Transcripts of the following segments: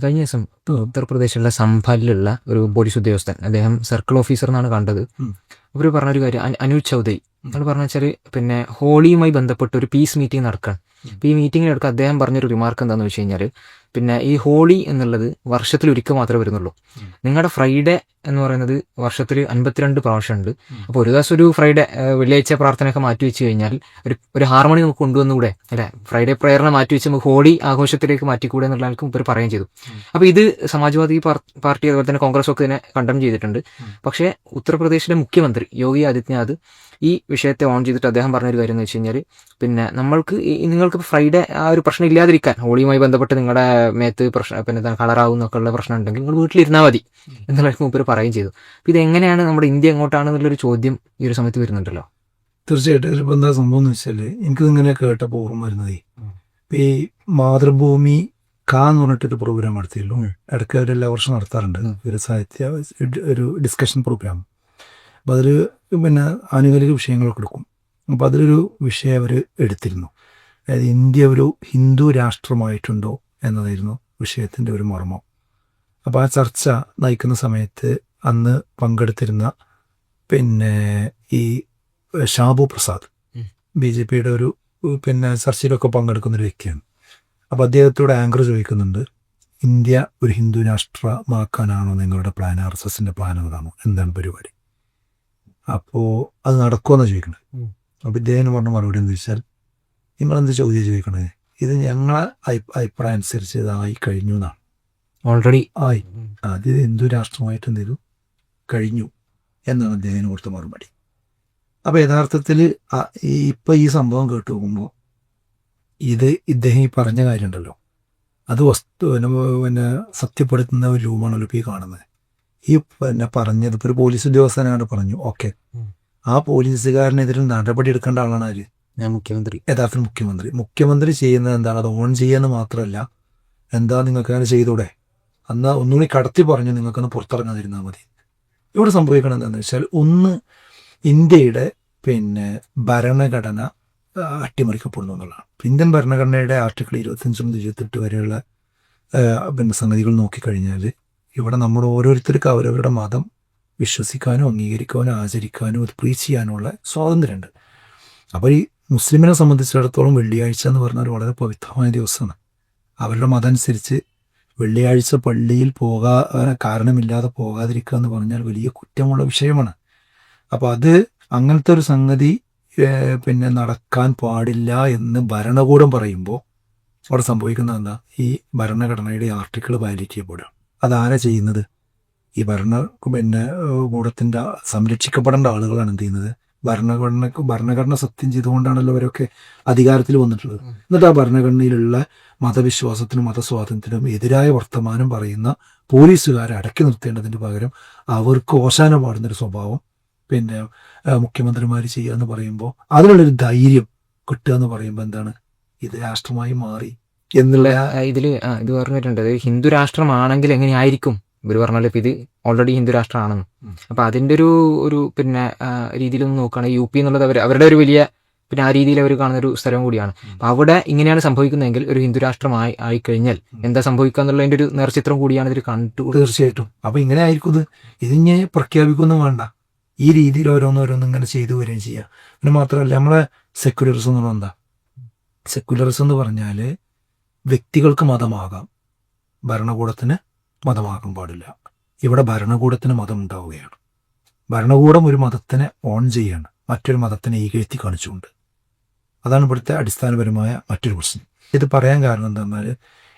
കഴിഞ്ഞ ദിവസം ഉത്തർപ്രദേശിലുള്ള സംഭലിലുള്ള ഒരു പോലീസ് ഉദ്യോഗസ്ഥൻ, അദ്ദേഹം സർക്കിൾ ഓഫീസർ എന്നാണ് കണ്ടത്. അവർ പറഞ്ഞൊരു കാര്യം, അനൂജ് ചൗധരി എന്ന് പറഞ്ഞ വെച്ചാൽ പിന്നെ ഹോളിയുമായി ബന്ധപ്പെട്ട് ഒരു പീസ് മീറ്റിംഗ് നടക്കുകയാണ്. അപ്പോൾ ഈ മീറ്റിങ്ങിനെടുക്ക് അദ്ദേഹം പറഞ്ഞൊരു റിമാർക്ക് എന്താണെന്ന് വെച്ച് കഴിഞ്ഞാൽ, പിന്നെ ഈ ഹോളി എന്നുള്ളത് വർഷത്തിൽ ഒരിക്കൽ മാത്രമേ വരുന്നുള്ളൂ. നിങ്ങളുടെ ഫ്രൈഡേ എന്ന് പറയുന്നത് വർഷത്തിൽ 52 പ്രാവശ്യമുണ്ട്. അപ്പോൾ ഒരു ദിവസം ഒരു ഫ്രൈഡേ വെള്ളിയാഴ്ച പ്രാർത്ഥനയൊക്കെ മാറ്റി വെച്ച് കഴിഞ്ഞാൽ ഒരു ഹാർമണി നമുക്ക് കൊണ്ടുവന്നുകൂടെ അല്ലേ? ഫ്രൈഡേ പ്രയറിനെ മാറ്റി വെച്ച് നമുക്ക് ഹോളി ആഘോഷത്തിലേക്ക് മാറ്റിക്കൂടെ എന്നുള്ള ആൾക്കും ഇവർ പറയുകയും ചെയ്തു. അപ്പോൾ ഇത് സമാജ്വാദി പാർട്ടി അതുപോലെ തന്നെ കോൺഗ്രസ് ഒക്കെ ഇതിനെ കണ്ടം ചെയ്തിട്ടുണ്ട്. പക്ഷേ ഉത്തർപ്രദേശിലെ മുഖ്യമന്ത്രി യോഗി ആദിത്യനാഥ് ഈ വിഷയത്തെ ഓൺ ചെയ്തിട്ട് അദ്ദേഹം പറഞ്ഞൊരു കാര്യം എന്ന് വെച്ച് കഴിഞ്ഞാൽ, പിന്നെ നിങ്ങൾക്ക് ഫ്രൈഡേ ആ ഒരു പ്രശ്നം ഇല്ലാതിരിക്കാൻ, ഹോളിയുമായി ബന്ധപ്പെട്ട് നിങ്ങളുടെ മേത്ത് പ്രശ്നം പിന്നെ കളറാവും എന്നൊക്കെ ഉള്ള പ്രശ്നം ഉണ്ടെങ്കിൽ നിങ്ങൾ വീട്ടിലിരുന്നാൽ മതി എന്നുള്ള മുമ്പ് പറയുകയും ചെയ്തു. അപ്പോൾ ഇതെങ്ങനെയാണ് നമ്മുടെ ഇന്ത്യ എങ്ങോട്ടാണെന്നുള്ളൊരു ചോദ്യം ഈ ഒരു സമയത്ത് വരുന്നുണ്ടല്ലോ. തീർച്ചയായിട്ടും ഇപ്പം എന്താ സംഭവം എന്ന് വെച്ചാൽ, എനിക്കിതിങ്ങനെ കേട്ടപ്പോൾ ഓർമ്മ വരുന്നതേ, ഈ മാതൃഭൂമി എന്ന് പറഞ്ഞിട്ടൊരു പ്രോഗ്രാം നടത്തിയല്ലോ. ഇടയ്ക്ക് അവരെല്ലാ വർഷം നടത്താറുണ്ട് ഒരു സാഹിത്യ ഒരു ഡിസ്കഷൻ പ്രോഗ്രാം. അപ്പോൾ അതിൽ പിന്നെ ആനുകാലിക വിഷയങ്ങളൊക്കെ എടുക്കും. അപ്പോൾ അതിലൊരു വിഷയം അവർ എടുത്തിരുന്നു, അതായത് ഇന്ത്യ ഒരു ഹിന്ദു രാഷ്ട്രമായിട്ടുണ്ടോ എന്നതായിരുന്നു വിഷയത്തിൻ്റെ ഒരു മർമ്മം. അപ്പോൾ ആ ചർച്ച നയിക്കുന്ന സമയത്ത് അന്ന് പങ്കെടുത്തിരുന്ന പിന്നെ ഈ ഷാബു പ്രസാദ്, BJPയുടെ ഒരു പിന്നെ ചർച്ചയിലൊക്കെ പങ്കെടുക്കുന്നൊരു വ്യക്തിയാണ്. അപ്പോൾ അദ്ദേഹത്തോട് ആങ്കർ ചോദിക്കുന്നുണ്ട്, ഇന്ത്യ ഒരു ഹിന്ദു രാഷ്ട്രമാക്കാനാണോ നിങ്ങളുടെ പ്ലാൻ, RSSൻ്റെ പ്ലാൻ അതാണോ, എന്താണ് പരിപാടി, അപ്പോൾ അത് നടക്കുമെന്ന് ചോദിക്കണത്. അപ്പോൾ ഇദ്ദേഹം പറഞ്ഞ മറുപടി എന്ന് വെച്ചാൽ, നിങ്ങളെന്ത് ചോദ്യം ചോദിക്കണത്, ഇത് ഞങ്ങളെ അഭിപ്രായം അനുസരിച്ച് ഇതായി കഴിഞ്ഞു എന്നാണ്. ഓൾറെഡി ആയി, അത് ഹിന്ദു രാഷ്ട്രമായിട്ട് എന്ത് ചെയ്തു കഴിഞ്ഞു എന്നാണ് അദ്ദേഹത്തിന് കൊടുത്ത മറുപടി. അപ്പോൾ യഥാർത്ഥത്തിൽ ഇപ്പം ഈ സംഭവം കേട്ട് നോക്കുമ്പോൾ ഇദ്ദേഹം ഈ പറഞ്ഞ കാര്യമുണ്ടല്ലോ, അത് പിന്നെ സത്യപ്പെടുത്തുന്ന ഒരു രൂപമാണല്ലോ ഇപ്പോൾ ഈ കാണുന്നത്. ഈ പിന്നെ പറഞ്ഞത് ഇപ്പോൾ ഒരു പോലീസ് ഉദ്യോഗസ്ഥനാണ് പറഞ്ഞു, ഓക്കെ, ആ പോലീസുകാരനെതിരെ നടപടി എടുക്കേണ്ട ആളാണ് ആര്? മുഖ്യമന്ത്രി. യഥാർത്ഥ മുഖ്യമന്ത്രി ചെയ്യുന്നത് എന്താണ്? അത് ഓൺ ചെയ്യാന്ന് മാത്രമല്ല, എന്താ നിങ്ങൾക്ക് അങ്ങനെ ചെയ്തൂടെ, എന്നാൽ ഒന്നുകൂടി കടത്തി പറഞ്ഞു നിങ്ങൾക്കൊന്ന് പുറത്തിറങ്ങാതിരുന്നാൽ മതി. ഇവിടെ സംഭവിക്കണം എന്താണെന്ന് വെച്ചാൽ, ഒന്ന് ഇന്ത്യയുടെ പിന്നെ ഭരണഘടന അട്ടിമറിക്കപ്പെടുന്നു എന്നുള്ളതാണ്. ഇന്ത്യൻ ഭരണഘടനയുടെ ആർട്ടിക്കിൾ 25 മുതൽ 28 വരെയുള്ള പിന്നെ സംഗതികൾ നോക്കിക്കഴിഞ്ഞാൽ, ഇവിടെ നമ്മൾ ഓരോരുത്തർക്ക് അവരവരുടെ മതം വിശ്വസിക്കാനോ അംഗീകരിക്കാനോ ആചരിക്കാനോ അത് പ്രീച്ച് ചെയ്യാനുള്ള സ്വാതന്ത്ര്യമുണ്ട്. അപ്പോൾ ഈ മുസ്ലിമിനെ സംബന്ധിച്ചിടത്തോളം വെള്ളിയാഴ്ച എന്ന് പറഞ്ഞാൽ വളരെ പവിത്രമായ ദിവസമാണ്. അവരുടെ മതം അനുസരിച്ച് വെള്ളിയാഴ്ച പള്ളിയിൽ കാരണമില്ലാതെ പോകാതിരിക്കുക എന്ന് പറഞ്ഞാൽ വലിയ കുറ്റമുള്ള വിഷയമാണ്. അപ്പോൾ അത് അങ്ങനത്തെ ഒരു സംഗതി പിന്നെ നടക്കാൻ പാടില്ല എന്ന് ഭരണകൂടം പറയുമ്പോൾ അവിടെ സംഭവിക്കുന്നത് എന്താ? ഈ ഭരണഘടനയുടെ ആർട്ടിക്കിൾ വയലേറ്റ് ചെയ്യപ്പെടുകയാണ്. അതാരാ ചെയ്യുന്നത്? ഈ പിന്നെ കൂടത്തിൻ്റെ സംരക്ഷിക്കപ്പെടേണ്ട ആളുകളാണ് എന്ത് ചെയ്യുന്നത്? ഭരണഘടന സത്യം ചെയ്തുകൊണ്ടാണല്ലോ അവരൊക്കെ അധികാരത്തിൽ വന്നിട്ടുള്ളത്. എന്നിട്ട് ആ ഭരണഘടനയിലുള്ള മതവിശ്വാസത്തിനും മതസ്വാതന്ത്ര്യത്തിനും എതിരായ വർത്തമാനം പറയുന്ന പോലീസുകാരെ അടക്കി നിർത്തേണ്ടതിന് പകരം അവർക്ക് ഓശാന പാടുന്നൊരു സ്വഭാവം പിന്നെ മുഖ്യമന്ത്രിമാർ ചെയ്യുക എന്ന് പറയുമ്പോൾ, അതിനുള്ളൊരു ധൈര്യം കിട്ടുക എന്ന് പറയുമ്പോൾ എന്താണ്, ഇത് രാഷ്ട്രമായി മാറി എന്നുള്ള ഇത് പറഞ്ഞിട്ടുണ്ട്. ഹിന്ദു രാഷ്ട്രമാണെങ്കിൽ എങ്ങനെയായിരിക്കും ഇവർ പറഞ്ഞാൽ, ഇപ്പം ഇത് ഓൾറെഡി ഹിന്ദു രാഷ്ട്രമാണെന്ന്. അപ്പം അതിൻ്റെ ഒരു പിന്നെ രീതിയിലൊന്നും നോക്കുകയാണെങ്കിൽ UP എന്നുള്ളത് അവരുടെ ഒരു വലിയ പിന്നെ ആ രീതിയിൽ അവർ കാണുന്ന ഒരു സ്ഥലം കൂടിയാണ്. അപ്പം അവിടെ ഇങ്ങനെയാണ് സംഭവിക്കുന്നതെങ്കിൽ ഒരു ഹിന്ദു രാഷ്ട്രമായി ആയിക്കഴിഞ്ഞാൽ എന്താ സംഭവിക്കുക എന്നുള്ളതിൻ്റെ ഒരു നേർചിത്രം കൂടിയാണ് ഇതിൽ കണ്ടു. തീർച്ചയായിട്ടും. അപ്പം ഇങ്ങനെ ആയിരിക്കും ഇതിങ്ങനെ പ്രഖ്യാപിക്കൊന്നും വേണ്ട, ഈ രീതിയിൽ ഓരോന്നോരോന്നും ഇങ്ങനെ ചെയ്തു വരികയും ചെയ്യുക. പിന്നെ മാത്രമല്ല, നമ്മളെ സെക്യുലറിസം എന്ന് പറഞ്ഞാൽ എന്താ? സെക്യുലറിസം എന്ന് പറഞ്ഞാൽ വ്യക്തികൾക്ക് മതമാകാം, ഭരണകൂടത്തിന് മതമാകാൻ പാടില്ല. ഇവിടെ ഭരണകൂടത്തിന് മതം ഉണ്ടാവുകയാണ്. ഭരണകൂടം ഒരു മതത്തിനെ ഓൺ ചെയ്യാണ്, മറ്റൊരു മതത്തിനെ ഈകഴ്ത്തി കാണിച്ചുകൊണ്ട്. അതാണ് ഇവിടുത്തെ അടിസ്ഥാനപരമായ മറ്റൊരു പ്രശ്നം. ഇത് പറയാൻ കാരണം എന്താണെന്നാൽ,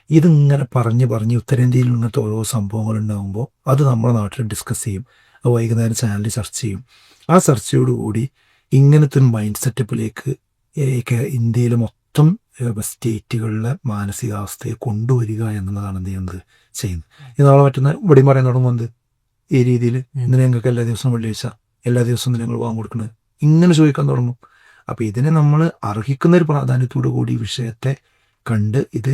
ഇതിങ്ങനെ പറഞ്ഞ് ഉത്തരേന്ത്യയിൽ ഇങ്ങനത്തെ ഓരോ സംഭവങ്ങൾ ഉണ്ടാകുമ്പോൾ അത് നമ്മുടെ നാട്ടിൽ ഡിസ്കസ് ചെയ്യും, അത് വൈകുന്നേരം ചാനലിൽ ചർച്ച ചെയ്യും. ആ ചർച്ചയോടുകൂടി ഇങ്ങനത്തെ ഒരു മൈൻഡ് സെറ്റപ്പിലേക്ക് ഇന്ത്യയിലെ മൊത്തം സ്റ്റേറ്റുകളിലെ മാനസികാവസ്ഥയെ കൊണ്ടുവരിക എന്നുള്ളതാണ് എന്ത് ചെയ്യുന്നത്. ഇന്നാളെ മറ്റൊന്ന് ഇവിടെയും പറയാൻ തുടങ്ങുന്നത് ഈ രീതിയിൽ, ഇന്ന് ഞങ്ങൾക്ക് എല്ലാ ദിവസവും വെള്ളിയാഴ്ച, എല്ലാ ദിവസവും ഞങ്ങൾ വാങ്ങി കൊടുക്കുന്നത്, ഇങ്ങനെ ചോദിക്കാൻ തുടങ്ങും. അപ്പോൾ ഇതിനെ നമ്മൾ അർഹിക്കുന്ന ഒരു പ്രാധാന്യത്തോടു കൂടി വിഷയത്തെ കണ്ട്, ഇത്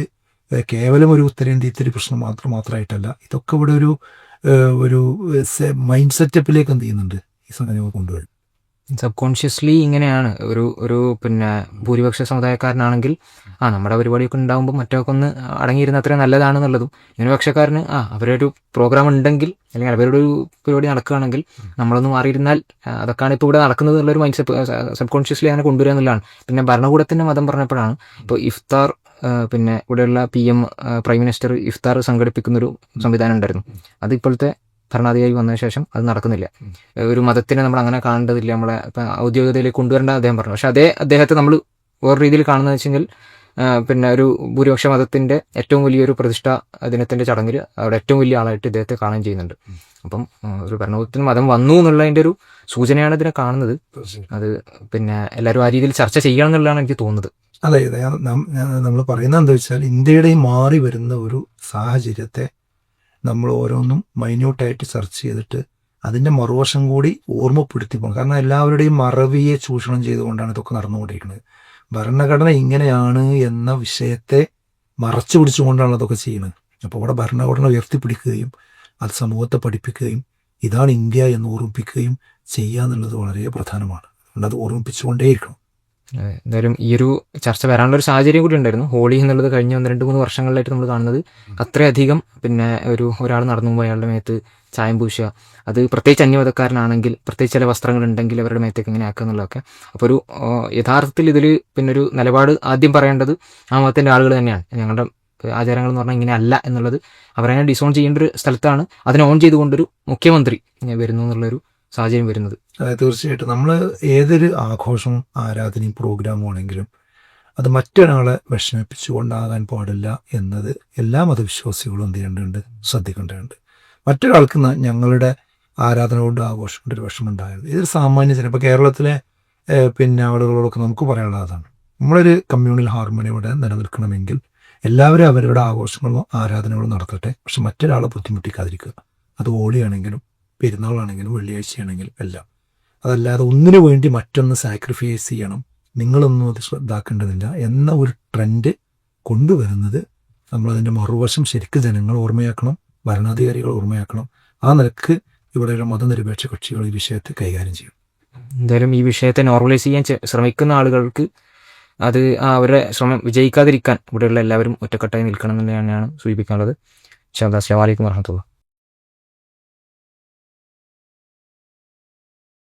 കേവലം ഒരു ഉത്തരേന്ത്യത്തെ പ്രശ്നം മാത്രമായിട്ടല്ല, ഇതൊക്കെ ഇവിടെ ഒരു മൈൻഡ് സെറ്റപ്പിലേക്ക് എന്ത് ചെയ്യുന്നുണ്ട്, ഈ സംഗതി കൊണ്ടുവരും. സബ് കോൺഷ്യസ്ലി ഇങ്ങനെയാണ് ഒരു പിന്നെ ഭൂരിപക്ഷ സമുദായക്കാരനാണെങ്കിൽ നമ്മുടെ പരിപാടിയൊക്കെ ഉണ്ടാകുമ്പോൾ മറ്റൊക്കെ ഒന്ന് അടങ്ങിയിരുന്ന അത്രയും നല്ലതാണെന്നുള്ളതും, ന്യൂനപക്ഷക്കാരന് അവരൊരു പ്രോഗ്രാം ഉണ്ടെങ്കിൽ അല്ലെങ്കിൽ അവരുടെ ഒരു പരിപാടി നടക്കുകയാണെങ്കിൽ നമ്മളൊന്ന് മാറിയിരുന്നാൽ അതൊക്കെയാണ് ഇപ്പോൾ ഇവിടെ നടക്കുന്നത് എന്നുള്ളൊരു മൈൻഡ് സബ് കോൺഷ്യസ്ലി അങ്ങനെ കൊണ്ടുവരിക എന്നുള്ളതാണ്. പിന്നെ ഭരണകൂടത്തിൻ്റെ മതം പറഞ്ഞപ്പോഴാണ് ഇപ്പോൾ ഇഫ്താർ, പിന്നെ ഇവിടെയുള്ള PM പ്രൈം മിനിസ്റ്റർ ഇഫ്താർ സംഘടിപ്പിക്കുന്നൊരു സംവിധാനം ഉണ്ടായിരുന്നു. അത് ഇപ്പോഴത്തെ ഭരണാധികാരി വന്നതിന് ശേഷം അത് നടക്കുന്നില്ല. ഒരു മതത്തിനെ നമ്മൾ അങ്ങനെ കാണേണ്ടതില്ല, നമ്മളെ ഔദ്യോഗികതയിലേക്ക് കൊണ്ടുവരേണ്ട അദ്ദേഹം പറഞ്ഞു. പക്ഷെ അദ്ദേഹത്തെ നമ്മൾ വേറെ രീതിയിൽ കാണുന്നത് വെച്ചെങ്കിൽ പിന്നെ ഒരു ഭൂരിപക്ഷ മതത്തിന്റെ ഏറ്റവും വലിയൊരു പ്രതിഷ്ഠാ ദിനത്തിന്റെ ചടങ്ങിൽ അവിടെ ഏറ്റവും വലിയ ആളായിട്ട് ഇദ്ദേഹത്തെ കാണുകയും ചെയ്യുന്നുണ്ട്. അപ്പം ഒരു ഭരണകൂടത്തിന് മതം വന്നു എന്നുള്ളതിന്റെ ഒരു സൂചനയാണ് ഇതിനെ കാണുന്നത്. അത് പിന്നെ എല്ലാവരും ആ രീതിയിൽ ചർച്ച ചെയ്യണം എന്നുള്ളതാണ് എനിക്ക് തോന്നുന്നത്. അതെ, നമ്മൾ പറയുന്നത് എന്താ വെച്ചാൽ ഇന്ത്യയുടെ മാറി വരുന്ന ഒരു സാഹചര്യത്തെ നമ്മൾ ഓരോന്നും മൈന്യൂട്ടായിട്ട് സെർച്ച് ചെയ്തിട്ട് അതിൻ്റെ മറുവശം കൂടി ഓർമ്മപ്പെടുത്തി പോകണം. കാരണം എല്ലാവരുടെയും മറവിയെ ചൂഷണം ചെയ്തുകൊണ്ടാണ് ഇതൊക്കെ നടന്നുകൊണ്ടിരിക്കുന്നത്. ഭരണഘടന ഇങ്ങനെയാണ് എന്ന വിഷയത്തെ മറച്ചു പിടിച്ചുകൊണ്ടാണ് അതൊക്കെ ചെയ്യുന്നത്. അപ്പോൾ അവിടെ ഭരണഘടന ഉയർത്തിപ്പിടിക്കുകയും അത് സമൂഹത്തെ പഠിപ്പിക്കുകയും ഇതാണ് ഇന്ത്യ എന്ന് ഓർമ്മിപ്പിക്കുകയും ചെയ്യുക എന്നുള്ളത് വളരെ പ്രധാനമാണ്. അതുകൊണ്ട് അത് ഓർമ്മിപ്പിച്ചുകൊണ്ടേയിരിക്കണം. എന്തായാലും ഈ ഒരു ചർച്ച വരാനുള്ള ഒരു സാഹചര്യം കൂടി ഉണ്ടായിരുന്നു. ഹോളി എന്നുള്ളത് കഴിഞ്ഞ 1-2-3 വർഷങ്ങളിലായിട്ട് നമ്മൾ കാണുന്നത് അത്രയധികം പിന്നെ ഒരാൾ നടന്നു പോകുമ്പോൾ അയാളുടെ മേത്ത് ചായം പൂശുക, അത് പ്രത്യേകിച്ച് അന്യമതക്കാരനാണെങ്കിൽ പ്രത്യേകിച്ച് ചില വസ്ത്രങ്ങൾ ഉണ്ടെങ്കിൽ അവരുടെ മേത്തേക്ക് ഇങ്ങനെ ആക്കുക എന്നുള്ളതൊക്കെ. അപ്പോൾ ഒരു യഥാർത്ഥത്തിൽ ഇതിൽ പിന്നെ ഒരു നിലപാട് ആദ്യം പറയേണ്ടത് ആ മതത്തിൻ്റെ ആളുകൾ തന്നെയാണ്. ഞങ്ങളുടെ ആചാരങ്ങൾ എന്ന് പറഞ്ഞാൽ ഇങ്ങനെ അല്ല എന്നുള്ളത് അവരങ്ങനെ ഡിസോൺ ചെയ്യേണ്ട ഒരു സ്ഥലത്താണ് അതിനെ ഓൺ ചെയ്തുകൊണ്ടൊരു മുഖ്യമന്ത്രി വരുന്നു എന്നുള്ളൊരു സാഹചര്യം വരുന്നത്. തീർച്ചയായിട്ടും നമ്മൾ ഏതൊരു ആഘോഷവും ആരാധനയും പ്രോഗ്രാമും ആണെങ്കിലും അത് മറ്റൊരാളെ വിഷമിപ്പിച്ചുകൊണ്ടാകാൻ പാടില്ല എന്നത് എല്ലാ മതവിശ്വാസികളും എന്ത് ചെയ്യേണ്ടതുണ്ട്, ശ്രദ്ധിക്കേണ്ടതുണ്ട്. മറ്റൊരാൾക്ക് ഞങ്ങളുടെ ആരാധന കൊണ്ട് ആഘോഷം കൊണ്ട് ഒരു വിഷമമുണ്ടായത് ഇതൊരു സാമാന്യ ജനം. ഇപ്പോൾ കേരളത്തിലെ പിന്നെ ആളുകളോടൊക്കെ നമുക്ക് പറയാനുള്ളത് അതാണ്. നമ്മളൊരു കമ്മ്യൂണൽ ഹാർമണി ഇവിടെ നിലനിൽക്കണമെങ്കിൽ എല്ലാവരും അവരുടെ ആഘോഷങ്ങളും ആരാധനകളും നടത്തട്ടെ, പക്ഷെ മറ്റൊരാളെ ബുദ്ധിമുട്ടിക്കാതിരിക്കുക. അത് ഹോളിയാണെങ്കിലും പെരുന്നാളാണെങ്കിലും വെള്ളിയാഴ്ചയാണെങ്കിലും എല്ലാം. അതല്ലാതെ ഒന്നിനു വേണ്ടി മറ്റൊന്ന് സാക്രിഫൈസ് ചെയ്യണം, നിങ്ങളൊന്നും അത് ഇതാക്കേണ്ടതില്ല എന്ന ഒരു ട്രെൻഡ് കൊണ്ടുവരുന്നത് നമ്മളതിൻ്റെ മറുവശം ശരിക്കും ജനങ്ങൾ ഓർമ്മയാക്കണം, ഭരണാധികാരികൾ ഓർമ്മയാക്കണം. ആ നിലക്ക് ഇവിടെയുള്ള മതനിരപേക്ഷ കക്ഷികൾ ഈ വിഷയത്തെ കൈകാര്യം ചെയ്യും. എന്തായാലും ഈ വിഷയത്തെ നോർമലൈസ് ചെയ്യാൻ ശ്രമിക്കുന്ന ആളുകൾക്ക് അത് അവരുടെ ശ്രമം വിജയിക്കാതിരിക്കാൻ ഇവിടെയുള്ള എല്ലാവരും ഒറ്റക്കെട്ടായി നിൽക്കണം എന്ന് തന്നെയാണ് സൂചിപ്പിക്കാനുള്ളത്. അസ്സലാമു അലൈക്കും വറഹ്മത്തുള്ളാഹി.